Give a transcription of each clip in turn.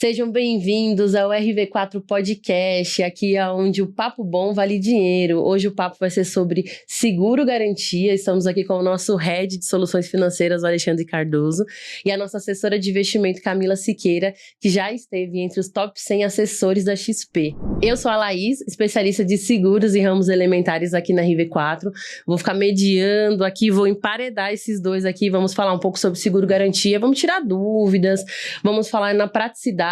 Sejam bem-vindos ao RV4 Podcast, aqui é onde o papo bom vale dinheiro. Hoje o papo vai ser sobre seguro garantia. Estamos aqui com o nosso Head de Soluções Financeiras, o Alexandre Cardoso, e a nossa assessora de investimento, Camila Siqueira, que já esteve entre os top 100 assessores da XP. Eu sou a Laís, especialista de seguros e ramos elementares aqui na RV4. Vou ficar mediando aqui, vou emparedar esses dois aqui, vamos falar um pouco sobre seguro garantia, vamos tirar dúvidas, vamos falar na praticidade,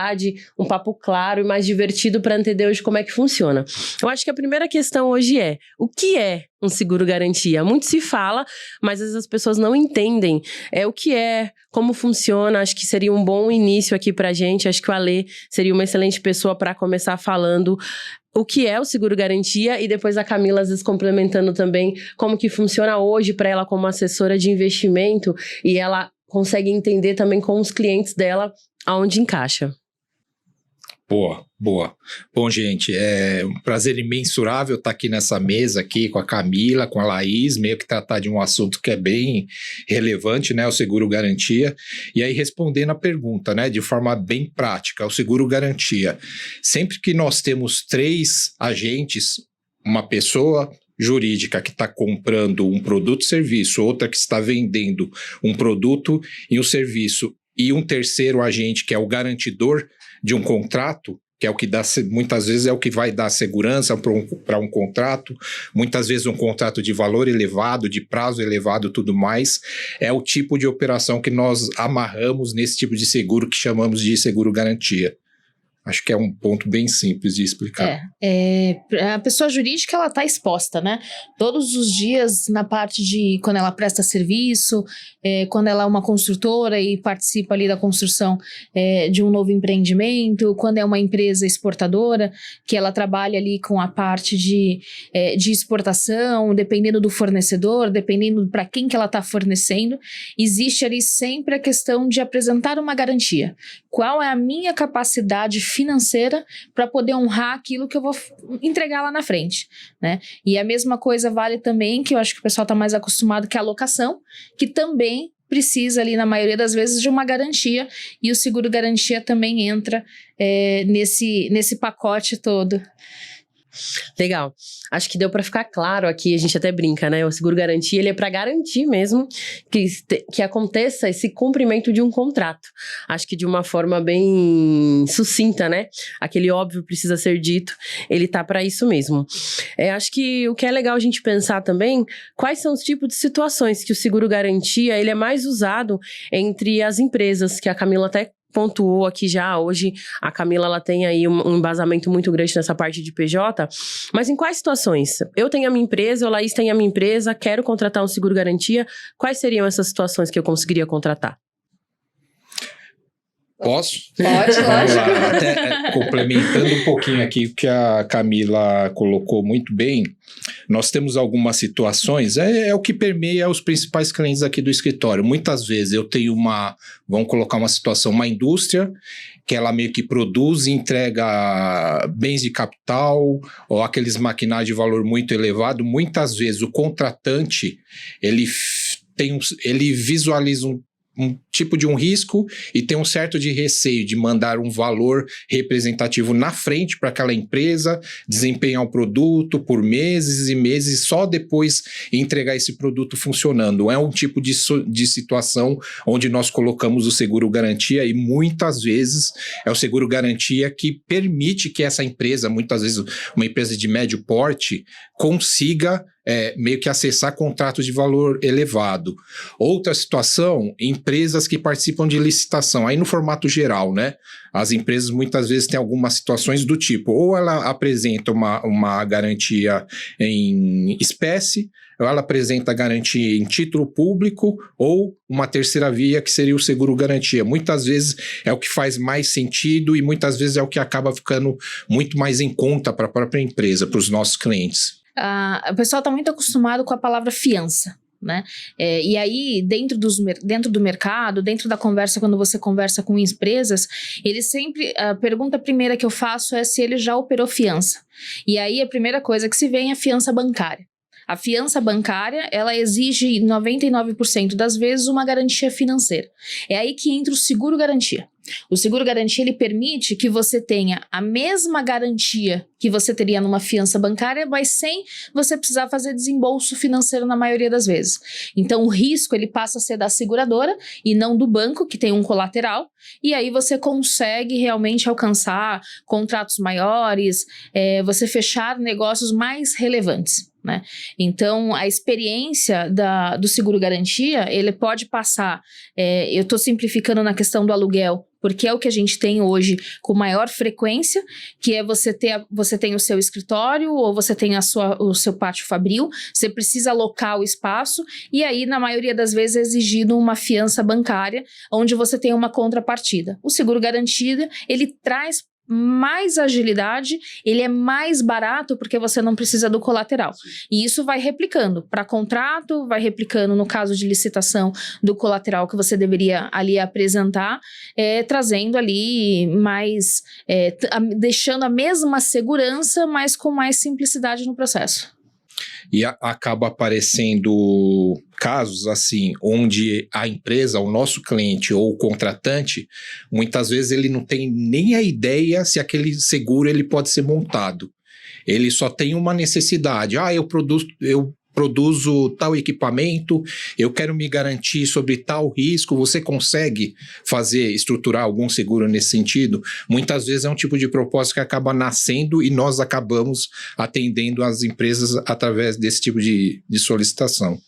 um papo claro e mais divertido para entender hoje como é que funciona. Eu acho que a primeira questão hoje é: o que é um seguro garantia? Muito se fala, mas às vezes as pessoas não entendem o que é, como funciona. Acho que seria um bom início aqui pra gente. Acho que o Alê seria uma excelente pessoa para começar falando o que é o seguro garantia, e depois a Camila às vezes complementando também como que funciona hoje para ela como assessora de investimento, e ela consegue entender também com os clientes dela aonde encaixa. Boa. Bom, gente, é um prazer imensurável estar aqui nessa mesa aqui com a Camila, com a Laís, meio que tratar de um assunto que é bem relevante, né, o seguro garantia. E aí, respondendo a pergunta, né, de forma bem prática, o seguro garantia. Sempre que nós temos 3 agentes, uma pessoa jurídica que está comprando um produto ou serviço, outra que está vendendo um produto e um serviço, e um terceiro agente que é o garantidor de um contrato, que é o que dá, muitas vezes é o que vai dar segurança para um contrato, muitas vezes um contrato de valor elevado, de prazo elevado, tudo mais, é o tipo de operação que nós amarramos nesse tipo de seguro que chamamos de seguro garantia. Acho que é um ponto bem simples de explicar. A pessoa jurídica, ela está exposta, né? Todos os dias na parte de quando ela presta serviço, quando ela é uma construtora e participa ali da construção de um novo empreendimento, quando é uma empresa exportadora, que ela trabalha ali com a parte de exportação, dependendo do fornecedor, dependendo para quem que ela está fornecendo, existe ali sempre a questão de apresentar uma garantia. Qual é a minha capacidade financeira para poder honrar aquilo que eu vou entregar lá na frente, né? E a mesma coisa vale também, que eu acho que o pessoal está mais acostumado, que é a locação, que também precisa ali, na maioria das vezes, de uma garantia, e o seguro garantia também entra nesse pacote todo. Legal. Acho que deu para ficar claro aqui, a gente até brinca, né? O seguro garantia, ele é para garantir mesmo que aconteça esse cumprimento de um contrato. Acho que de uma forma bem sucinta, né? Aquele óbvio precisa ser dito, ele tá para isso mesmo. Acho que o que é legal a gente pensar também, quais são os tipos de situações que o seguro garantia, ele é mais usado entre as empresas, que a Camila até pontuou aqui já. Hoje a Camila, ela tem aí um embasamento muito grande nessa parte de PJ, mas em quais situações? Eu tenho a minha empresa, o Laís tem a minha empresa, quero contratar um seguro garantia, quais seriam essas situações que eu conseguiria contratar? Posso? Pode, lógico. Até complementando um pouquinho aqui o que a Camila colocou muito bem, nós temos algumas situações, é o que permeia os principais clientes aqui do escritório. Muitas vezes eu tenho vamos colocar uma situação, uma indústria, que ela meio que produz e entrega bens de capital ou aqueles maquinários de valor muito elevado. Muitas vezes o contratante, ele visualiza um tipo de um risco e tem um certo de receio de mandar um valor representativo na frente para aquela empresa, desempenhar o produto por meses e meses, só depois entregar esse produto funcionando. É um tipo de situação onde nós colocamos o seguro garantia, e muitas vezes é o seguro garantia que permite que essa empresa, muitas vezes uma empresa de médio porte, consiga meio que acessar contratos de valor elevado. Outra situação, empresas que participam de licitação, aí no formato geral, né? As empresas muitas vezes têm algumas situações do tipo, ou ela apresenta uma garantia em espécie, ou ela apresenta garantia em título público, ou uma terceira via que seria o seguro garantia. Muitas vezes é o que faz mais sentido e muitas vezes é o que acaba ficando muito mais em conta para a própria empresa, para os nossos clientes. O pessoal está muito acostumado com a palavra fiança, né? E aí, dentro do mercado, dentro da conversa, quando você conversa com empresas, eles sempre, a pergunta primeira que eu faço é se ele já operou fiança. E aí, a primeira coisa que se vê é a fiança bancária. A fiança bancária, ela exige 99% das vezes uma garantia financeira. É aí que entra o seguro-garantia. O seguro-garantia, ele permite que você tenha a mesma garantia que você teria numa fiança bancária, mas sem você precisar fazer desembolso financeiro na maioria das vezes. Então, o risco, ele passa a ser da seguradora e não do banco, que tem um colateral, e aí você consegue realmente alcançar contratos maiores, você fechar negócios mais relevantes, né? Então, a experiência do seguro-garantia, ele pode passar, eu estou simplificando na questão do aluguel, porque é o que a gente tem hoje com maior frequência, que é você tem o seu escritório ou você tem o seu pátio fabril, você precisa alocar o espaço e aí, na maioria das vezes, é exigido uma fiança bancária, onde você tem uma contrapartida. O seguro-garantia, ele traz mais agilidade, ele é mais barato porque você não precisa do colateral. E isso vai replicando para contrato, vai replicando no caso de licitação do colateral que você deveria ali apresentar, trazendo ali mais, deixando a mesma segurança, mas com mais simplicidade no processo. E acaba aparecendo casos assim, onde a empresa, o nosso cliente ou o contratante, muitas vezes ele não tem nem a ideia se aquele seguro ele pode ser montado. Ele só tem uma necessidade. Eu produzo tal equipamento, eu quero me garantir sobre tal risco. Você consegue estruturar algum seguro nesse sentido? Muitas vezes é um tipo de propósito que acaba nascendo e nós acabamos atendendo as empresas através desse tipo de solicitação.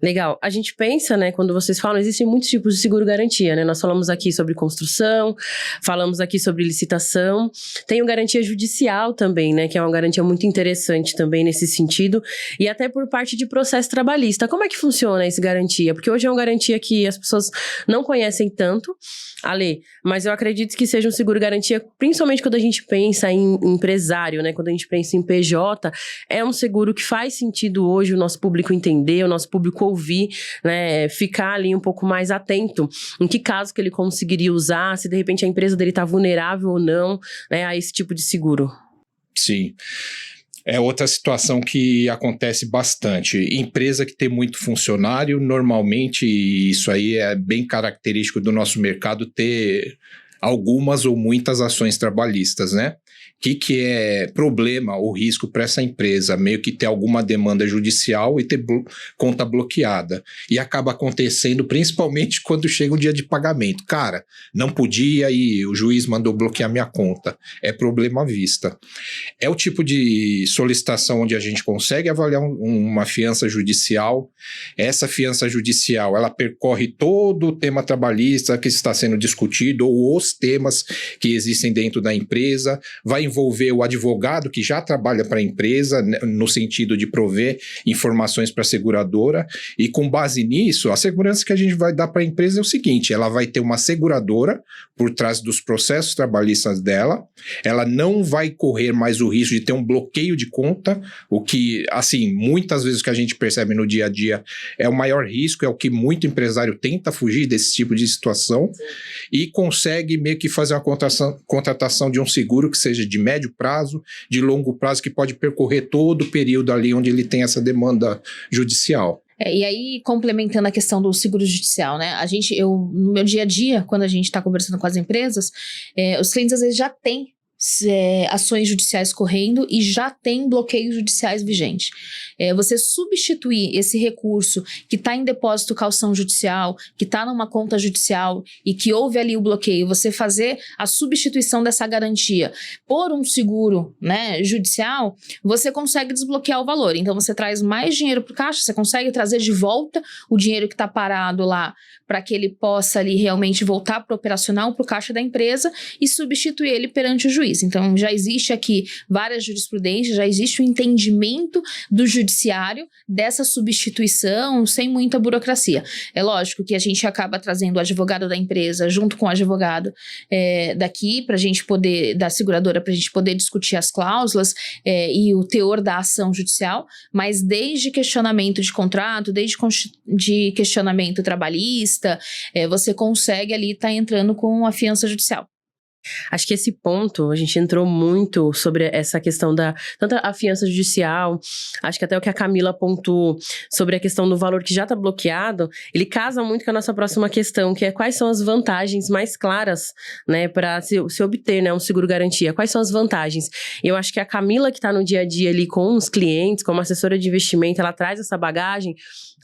Legal. A gente pensa, né, quando vocês falam, existem muitos tipos de seguro-garantia, né? Nós falamos aqui sobre construção, falamos aqui sobre licitação. Tem o garantia judicial também, né, que é uma garantia muito interessante também nesse sentido, e até por parte de processo trabalhista. Como é que funciona esse garantia? Porque hoje é uma garantia que as pessoas não conhecem tanto, Ale, mas eu acredito que seja um seguro-garantia, principalmente quando a gente pensa em empresário, né, quando a gente pensa em PJ, é um seguro que faz sentido hoje o nosso público entender, o nosso público ouvir, né, ficar ali um pouco mais atento em que caso que ele conseguiria usar, se de repente a empresa dele está vulnerável ou não, né, a esse tipo de seguro. Sim. É outra situação que acontece bastante. Empresa que tem muito funcionário, normalmente, isso aí é bem característico do nosso mercado, ter algumas ou muitas ações trabalhistas, né? Que é problema ou risco para essa empresa? Meio que ter alguma demanda judicial e ter conta bloqueada. E acaba acontecendo principalmente quando chega o dia de pagamento. Cara, não podia e o juiz mandou bloquear minha conta. É problema à vista. É o tipo de solicitação onde a gente consegue avaliar uma fiança judicial. Essa fiança judicial, ela percorre todo o tema trabalhista que está sendo discutido ou os temas que existem dentro da empresa, vai envolver o advogado que já trabalha para a empresa, no sentido de prover informações para a seguradora, e com base nisso, a segurança que a gente vai dar para a empresa é o seguinte: ela vai ter uma seguradora por trás dos processos trabalhistas dela, ela não vai correr mais o risco de ter um bloqueio de conta, o que, assim, muitas vezes o que a gente percebe no dia a dia é o maior risco, é o que muito empresário tenta fugir desse tipo de situação. Sim. E consegue meio que fazer uma contratação de um seguro que seja de médio prazo, de longo prazo, que pode percorrer todo o período ali onde ele tem essa demanda judicial. E aí, complementando a questão do seguro judicial, né? No meu dia a dia, quando a gente está conversando com as empresas, os clientes às vezes já têm ações judiciais correndo e já tem bloqueios judiciais vigentes. Você substituir esse recurso que está em depósito caução judicial, que está numa conta judicial e que houve ali o bloqueio, você fazer a substituição dessa garantia por um seguro, né, judicial, você consegue desbloquear o valor. Então você traz mais dinheiro para o caixa, você consegue trazer de volta o dinheiro que está parado lá para que ele possa ali realmente voltar para o operacional, para o caixa da empresa e substituir ele perante o juiz. Então, já existe aqui várias jurisprudências, já existe o entendimento do judiciário dessa substituição sem muita burocracia. É lógico que a gente acaba trazendo o advogado da empresa junto com o advogado daqui, pra gente poder, da seguradora, para a gente poder discutir as cláusulas e o teor da ação judicial, mas desde questionamento de contrato, desde de questionamento trabalhista, você consegue ali estar entrando com a fiança judicial. Acho que esse ponto, a gente entrou muito sobre essa questão da tanto a fiança judicial, acho que até o que a Camila apontou sobre a questão do valor que já está bloqueado, ele casa muito com a nossa próxima questão, que é quais são as vantagens mais claras, né, para se obter, né, um seguro-garantia. Quais são as vantagens? Eu acho que a Camila, que está no dia a dia ali com os clientes, como assessora de investimento, ela traz essa bagagem,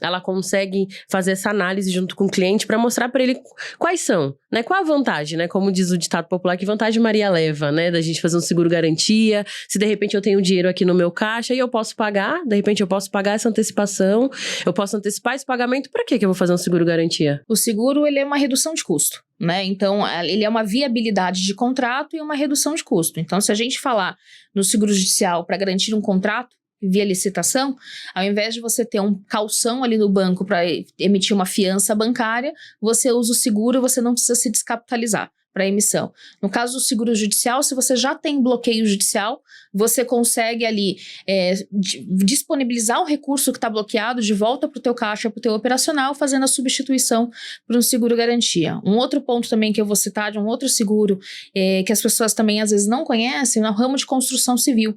ela consegue fazer essa análise junto com o cliente para mostrar para ele quais são, né, qual a vantagem, né, como diz o ditado popular, que vantagem Maria leva, né, da gente fazer um seguro-garantia, se de repente eu tenho dinheiro aqui no meu caixa e eu posso pagar, de repente eu posso pagar essa antecipação, eu posso antecipar esse pagamento, para que eu vou fazer um seguro-garantia? O seguro, ele é uma redução de custo, né, então ele é uma viabilidade de contrato e uma redução de custo. Então, se a gente falar no seguro judicial para garantir um contrato, via licitação, ao invés de você ter um calção ali no banco para emitir uma fiança bancária, você usa o seguro, você não precisa se descapitalizar para emissão. No caso do seguro judicial, se você já tem bloqueio judicial, você consegue ali disponibilizar o recurso que está bloqueado de volta para o teu caixa, para o teu operacional, fazendo a substituição para um seguro-garantia. Um outro ponto também que eu vou citar de um outro seguro, que as pessoas também às vezes não conhecem, é o ramo de construção civil.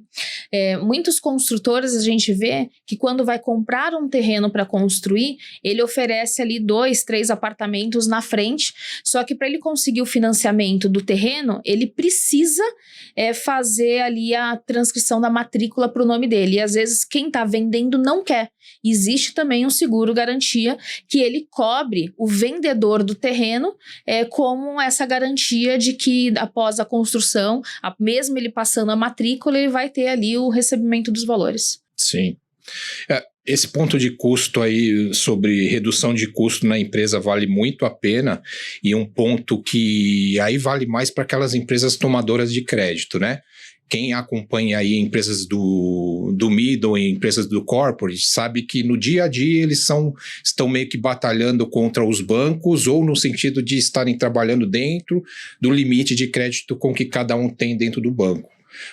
Muitos construtores a gente vê que quando vai comprar um terreno para construir, ele oferece ali 2, 3 apartamentos na frente, só que para ele conseguir o financiamento do terreno, ele precisa fazer ali a transcrição da matrícula para o nome dele. E às vezes quem está vendendo não quer. Existe também um seguro garantia que ele cobre o vendedor do terreno como essa garantia de que após a construção, mesmo ele passando a matrícula, ele vai ter ali o recebimento dos valores. Sim. Esse ponto de custo aí, sobre redução de custo na empresa, vale muito a pena, e um ponto que aí vale mais para aquelas empresas tomadoras de crédito, né? Quem acompanha aí empresas do middle e empresas do corporate sabe que no dia a dia eles estão meio que batalhando contra os bancos, ou no sentido de estarem trabalhando dentro do limite de crédito com que cada um tem dentro do banco.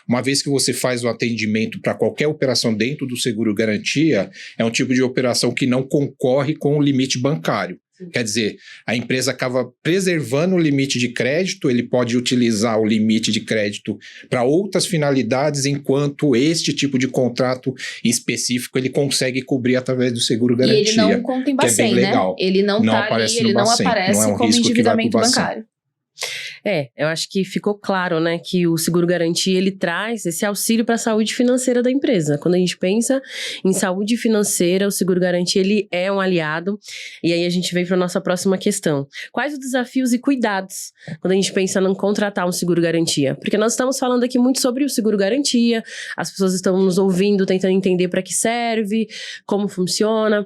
Uma vez que você faz o atendimento para qualquer operação dentro do seguro-garantia, é um tipo de operação que não concorre com o limite bancário. Quer dizer, a empresa acaba preservando o limite de crédito, ele pode utilizar o limite de crédito para outras finalidades, enquanto este tipo de contrato específico ele consegue cobrir através do seguro-garantia. E ele não conta em Bacen, né? Ele não aparece ali, ele não aparece como endividamento bancário. Eu acho que ficou claro, né, que o seguro-garantia, ele traz esse auxílio para a saúde financeira da empresa. Quando a gente pensa em saúde financeira, o seguro-garantia, ele é um aliado. E aí a gente vem para a nossa próxima questão. Quais os desafios e cuidados quando a gente pensa em contratar um seguro-garantia? Porque nós estamos falando aqui muito sobre o seguro-garantia, as pessoas estão nos ouvindo, tentando entender para que serve, como funciona.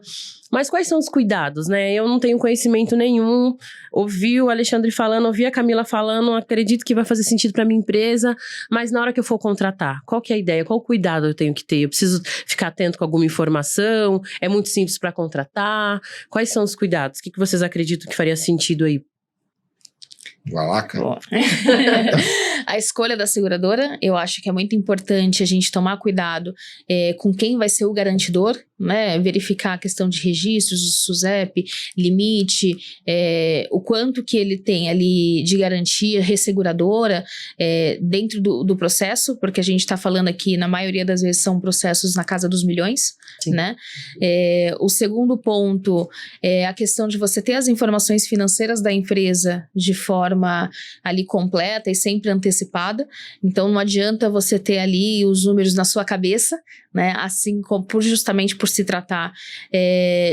Mas quais são os cuidados, né? Eu não tenho conhecimento nenhum, ouvi o Alexandre falando, ouvi a Camila falando, acredito que vai fazer sentido para minha empresa, mas na hora que eu for contratar, qual que é a ideia? Qual cuidado eu tenho que ter? Eu preciso ficar atento com alguma informação? É muito simples para contratar? Quais são os cuidados? O que vocês acreditam que faria sentido aí? Valaca. A escolha da seguradora, eu acho que é muito importante a gente tomar cuidado com quem vai ser o garantidor, né? Verificar a questão de registros, o SUSEP, limite, o quanto que ele tem ali de garantia resseguradora dentro do processo, porque a gente está falando aqui, na maioria das vezes, são processos na casa dos milhões, sim, né? O segundo ponto é a questão de você ter as informações financeiras da empresa de forma ali completa e sempre antecipada. Então não adianta você ter ali os números na sua cabeça, né? Assim como justamente por se tratar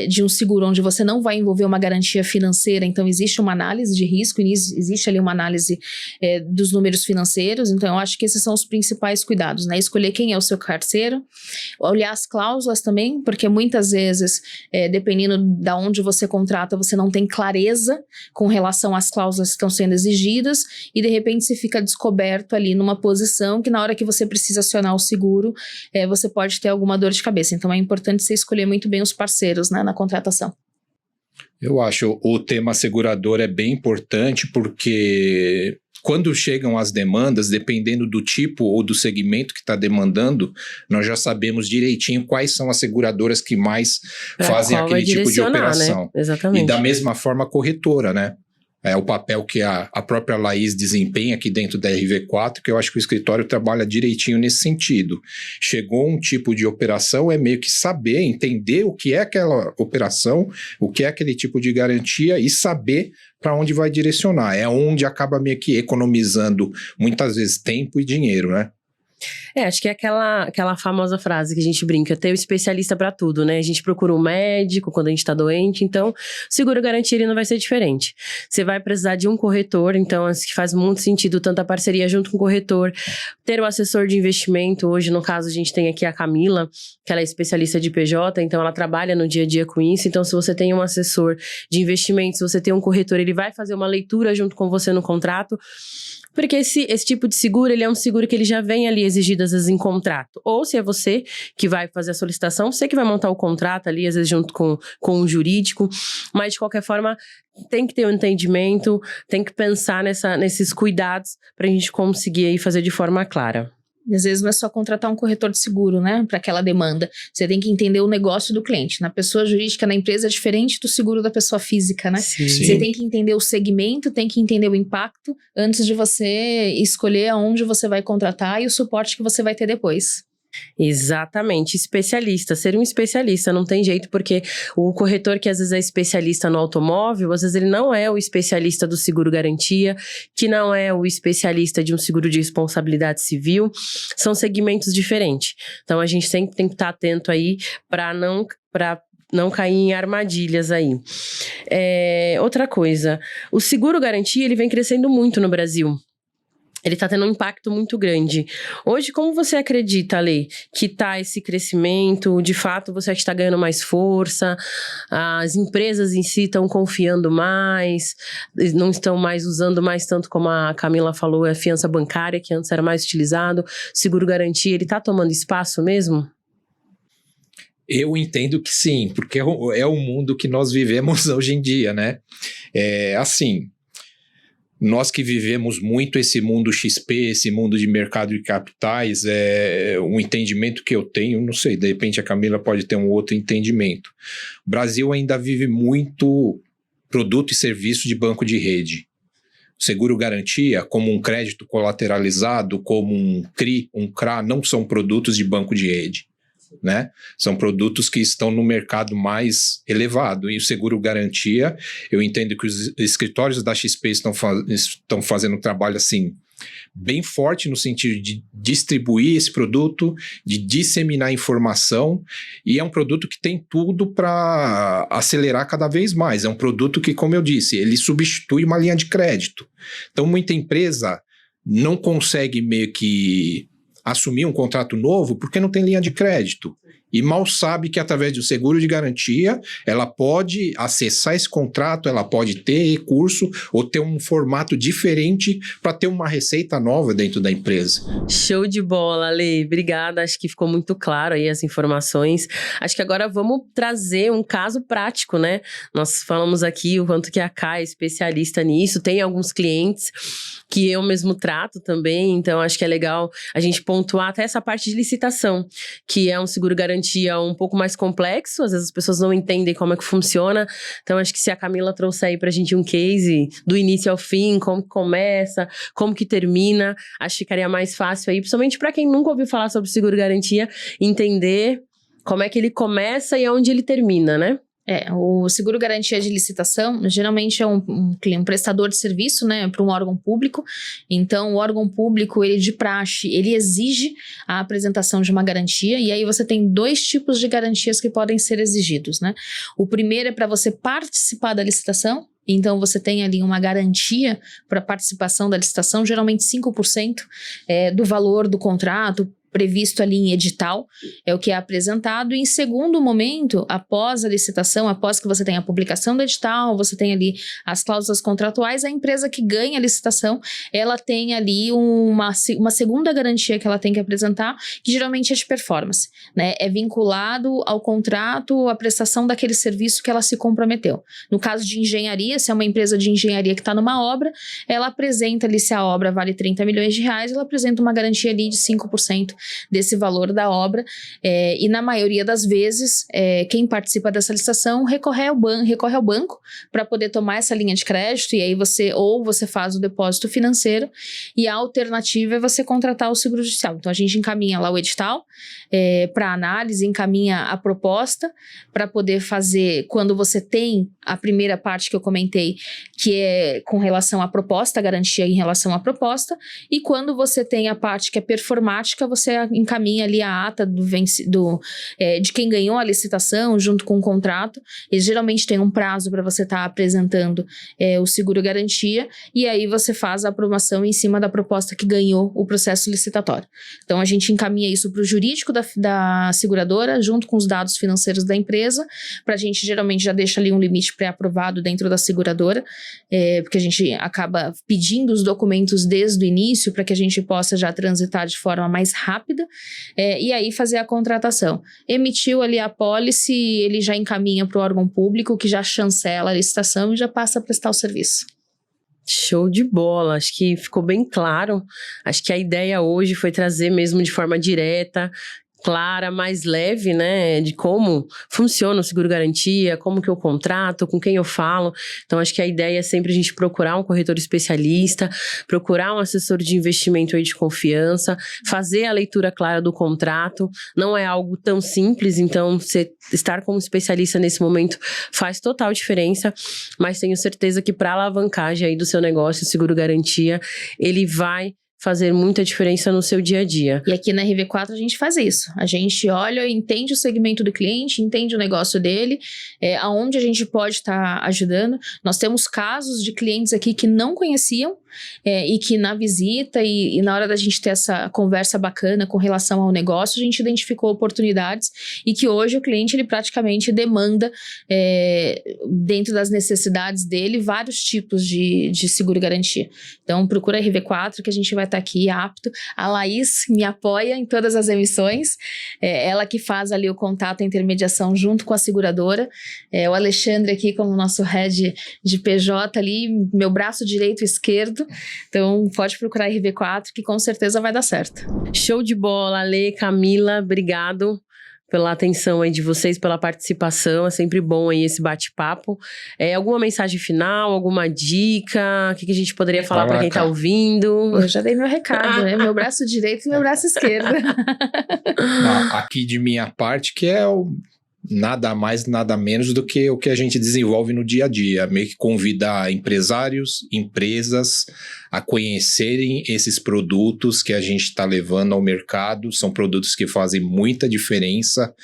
de um seguro onde você não vai envolver uma garantia financeira, então existe uma análise de risco, existe ali uma análise dos números financeiros. Então eu acho que esses são os principais cuidados, né? Escolher quem é o seu parceiro, olhar as cláusulas também, porque muitas vezes, dependendo da onde você contrata, você não tem clareza com relação às cláusulas que estão sendo exigidas, e de repente você fica descoberto ali numa posição que na hora que você precisa acionar o seguro, você pode ter alguma dor de cabeça. Então é importante você escolher muito bem os parceiros, né, na contratação. Eu acho o tema segurador é bem importante, porque quando chegam as demandas, dependendo do tipo ou do segmento que está demandando, nós já sabemos direitinho quais são as seguradoras que mais fazem aquele tipo de operação. Né? Exatamente. E da mesma forma a corretora, né? É o papel que a própria Laís desempenha aqui dentro da RV4, que eu acho que o escritório trabalha direitinho nesse sentido. Chegou um tipo de operação, é meio que saber, entender o que é aquela operação, o que é aquele tipo de garantia e saber para onde vai direcionar. É onde acaba meio que economizando muitas vezes tempo e dinheiro, né? Acho que é aquela famosa frase que a gente brinca, ter o especialista para tudo, né? A gente procura um médico quando a gente tá doente, então seguro garantia ele não vai ser diferente. Você vai precisar de um corretor, então acho que faz muito sentido tanto a parceria junto com o corretor, ter o assessor de investimento. Hoje, no caso, a gente tem aqui a Camila, que ela é especialista de PJ, então ela trabalha no dia a dia com isso. Então, se você tem um assessor de investimento, se você tem um corretor, ele vai fazer uma leitura junto com você no contrato. Porque esse tipo de seguro, ele é um seguro que ele já vem ali exigido, às vezes, em contrato. Ou se é você que vai fazer a solicitação, você que vai montar o contrato ali, às vezes, junto com o jurídico. Mas, de qualquer forma, tem que ter um entendimento, tem que pensar nesses cuidados para a gente conseguir aí fazer de forma clara. E às vezes não é só contratar um corretor de seguro, né, para aquela demanda. Você tem que entender o negócio do cliente. Na pessoa jurídica, na empresa, é diferente do seguro da pessoa física, né? Sim. Você tem que entender o segmento, tem que entender o impacto antes de você escolher aonde você vai contratar e o suporte que você vai ter depois. Exatamente, especialista, ser um especialista, não tem jeito, porque o corretor que às vezes é especialista no automóvel, às vezes ele não é o especialista do seguro garantia, que não é o especialista de um seguro de responsabilidade civil, são segmentos diferentes. Então a gente sempre tem que estar atento aí para não cair em armadilhas aí. Outra coisa, o seguro garantia ele vem crescendo muito no Brasil. Ele está tendo um impacto muito grande. Hoje, como você acredita, Lê, que está esse crescimento? De fato, você acha que está ganhando mais força? As empresas em si estão confiando mais? Não estão mais usando mais tanto, como a Camila falou, a fiança bancária, que antes era mais utilizado. Seguro-garantia, ele está tomando espaço mesmo? Eu entendo que sim, porque é o mundo que nós vivemos hoje em dia, né? Assim... Nós que vivemos muito esse mundo XP, esse mundo de mercado de capitais, um entendimento que eu tenho, não sei, de repente a Camila pode ter um outro entendimento. O Brasil ainda vive muito produto e serviço de banco de rede. Seguro garantia, como um crédito colateralizado, como um CRI, um CRA, não são produtos de banco de rede. Né? São produtos que estão no mercado mais elevado, e o seguro garantia, eu entendo que os escritórios da XP estão fazendo um trabalho assim bem forte no sentido de distribuir esse produto, de disseminar informação, e é um produto que tem tudo para acelerar cada vez mais. É um produto que, como eu disse, ele substitui uma linha de crédito. Então muita empresa não consegue meio que assumir um contrato novo porque não tem linha de crédito. E mal sabe que através do seguro de garantia, ela pode acessar esse contrato, ela pode ter recurso ou ter um formato diferente para ter uma receita nova dentro da empresa. Show de bola, Lê. Obrigada, acho que ficou muito claro aí as informações. Acho que agora vamos trazer um caso prático, né? Nós falamos aqui o quanto que a Cá é especialista nisso, tem alguns clientes que eu mesmo trato também, então acho que é legal a gente pontuar até essa parte de licitação, que é um seguro garantia um pouco mais complexo, às vezes as pessoas não entendem como é que funciona, então acho que se a Camila trouxer aí pra gente um case do início ao fim, como que começa, como que termina, acho que ficaria mais fácil aí, principalmente pra quem nunca ouviu falar sobre seguro garantia, entender como é que ele começa e onde ele termina, né? O seguro garantia de licitação geralmente é um prestador de serviço, né, para um órgão público. Então, o órgão público, ele de praxe, ele exige a apresentação de uma garantia, e aí você tem dois tipos de garantias que podem ser exigidos, né? O primeiro é para você participar da licitação. Então, você tem ali uma garantia para participação da licitação, geralmente 5% do valor do contrato, previsto ali em edital, é o que é apresentado. E em segundo momento, após a licitação, após que você tem a publicação do edital, você tem ali as cláusulas contratuais, a empresa que ganha a licitação, ela tem ali uma segunda garantia que ela tem que apresentar, que geralmente é de performance, né? É vinculado ao contrato, a prestação daquele serviço que ela se comprometeu. No caso de engenharia, se é uma empresa de engenharia que está numa obra, ela apresenta ali, se a obra vale 30 milhões de reais, ela apresenta uma garantia ali de 5% desse valor da obra, e na maioria das vezes, quem participa dessa licitação recorre ao banco para poder tomar essa linha de crédito, e aí você faz o depósito financeiro, e a alternativa é você contratar o seguro judicial. Então a gente encaminha lá o edital para análise, encaminha a proposta para poder fazer, quando você tem a primeira parte que eu comentei, que é com relação à proposta, a garantia em relação à proposta, e quando você tem a parte que é performática, você encaminha ali a ata de quem ganhou a licitação junto com o contrato. Eles geralmente têm um prazo para você estar apresentando o seguro garantia, e aí você faz a aprovação em cima da proposta que ganhou o processo licitatório. Então a gente encaminha isso para o jurídico da seguradora, junto com os dados financeiros da empresa, para a gente geralmente já deixa ali um limite pré-aprovado dentro da seguradora, porque a gente acaba pedindo os documentos desde o início para que a gente possa já transitar de forma mais rápida, e aí fazer a contratação. Emitiu ali a pólice, ele já encaminha para o órgão público, que já chancela a licitação e já passa a prestar o serviço. Show de bola, acho que ficou bem claro. Acho que a ideia hoje foi trazer mesmo de forma direta, clara, mais leve, né, de como funciona o seguro-garantia, como que eu contrato, com quem eu falo. Então, acho que a ideia é sempre a gente procurar um corretor especialista, procurar um assessor de investimento aí de confiança, fazer a leitura clara do contrato. Não é algo tão simples, então, você estar como especialista nesse momento faz total diferença, mas tenho certeza que para a alavancagem aí do seu negócio, o seguro-garantia, ele vai fazer muita diferença no seu dia a dia. E aqui na RV4 a gente faz isso. A gente olha, entende o segmento do cliente, entende o negócio dele, aonde a gente pode estar ajudando. Nós temos casos de clientes aqui que não conheciam, e que na visita e na hora da gente ter essa conversa bacana com relação ao negócio, a gente identificou oportunidades, e que hoje o cliente ele praticamente demanda, dentro das necessidades dele, vários tipos de seguro-garantia. Então procura a RV4 que a gente vai estar aqui apto. A Laís me apoia em todas as emissões, ela que faz ali o contato, a intermediação junto com a seguradora, o Alexandre aqui como nosso head de PJ ali, meu braço direito e esquerdo. Então pode procurar a RV4 que com certeza vai dar certo. Show de bola, Ale, Camila, obrigado pela atenção aí de vocês, pela participação, é sempre bom aí esse bate-papo. Alguma mensagem final, alguma dica, o que a gente poderia falar para quem tá ouvindo? Eu já dei meu recado, né? Meu braço direito e meu braço esquerdo. Aqui de minha parte, que é nada mais, nada menos do que o que a gente desenvolve no dia a dia, meio que convidar empresários, empresas a conhecerem esses produtos que a gente está levando ao mercado. São produtos que fazem muita diferença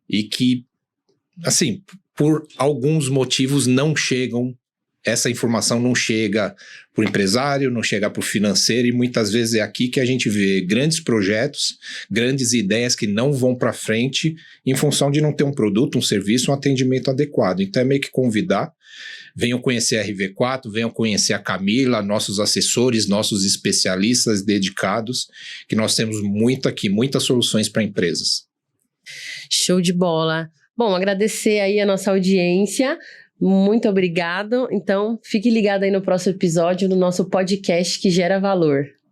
e que, assim, por alguns motivos não chegam, essa informação não chega para o empresário, não chega para o financeiro, e muitas vezes é aqui que a gente vê grandes projetos, grandes ideias que não vão para frente em função de não ter um produto, um serviço, um atendimento adequado. Então é meio que convidar, venham conhecer a RV4, venham conhecer a Camila, nossos assessores, nossos especialistas dedicados, que nós temos muito aqui, muitas soluções para empresas. Show de bola. Bom, agradecer aí a nossa audiência. Muito obrigado. Então, fique ligado aí no próximo episódio do nosso podcast que gera valor.